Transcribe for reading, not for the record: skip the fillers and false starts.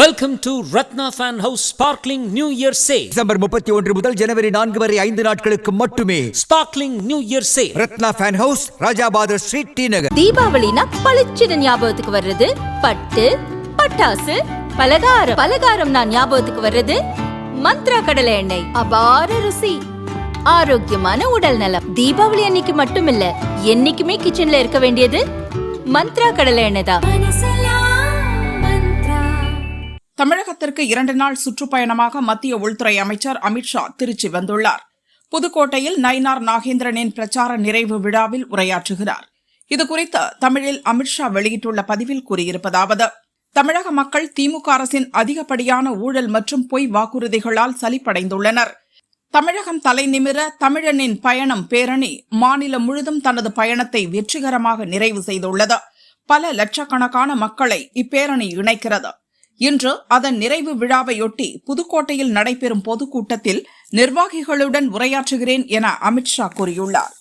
Welcome to Ratna Fan House Sparkling New Year Sale. December 31 முதல் ஜனவரி 4 வரை 5 நாட்களுக்கு மட்டுமே. Sparkling New Year Sale. Ratna fan house, Rajabather street, T Nagar. தீபாவளினா பளிச்சுன்னு ஞாபகத்துக்கு வர்றது பட்டு, பட்டாசு, பலகாரம் நான் ஞாபகத்துக்கு வர்றது மந்த்ரா கடலை எண்ணெய். அபார ருசி, ஆரோக்கியமான உடல் நலம். தீபாவளி அன்னைக்கு மட்டும் இல்ல, என்னைக்குமே கிச்சன்ல இருக்க வேண்டியது மந்த்ரா கடலை எண்ணெய் தான். தமிழகத்திற்கு 2 நாள் சுற்றுப்பயணமாக மத்திய உள்துறை அமைச்சர் அமித்ஷா திருச்சி வந்துள்ளார். புதுக்கோட்டையில் நயினார் நாகேந்திரனின் பிரச்சார நிறைவு விழாவில் உரையாற்றுகிறார். இதுகுறித்து தமிழில் அமித்ஷா வெளியிட்டுள்ள பதிவில் கூறியிருப்பதாவது: தமிழக மக்கள் திமுக அரசின் அதிகப்படியான ஊழல் மற்றும் பொய் வாக்குறுதிகளால் சலிப்படைந்துள்ளனர். தமிழகம் தலைநிமிர தமிழனின் பயணம் பேரணி மாநிலம் முழுதும் தனது பயணத்தை வெற்றிகரமாக நிறைவு செய்துள்ளது. பல லட்சக்கணக்கான மக்களை இப்பேரணி இணைக்கிறது. இன்று அதன் நிறைவு விழாவையொட்டி புதுக்கோட்டையில் நடைபெறும் பொதுக்கூட்டத்தில் நிர்வாகிகளுடன் உரையாற்றுகிறேன் என அமித்ஷா கூறியுள்ளார்.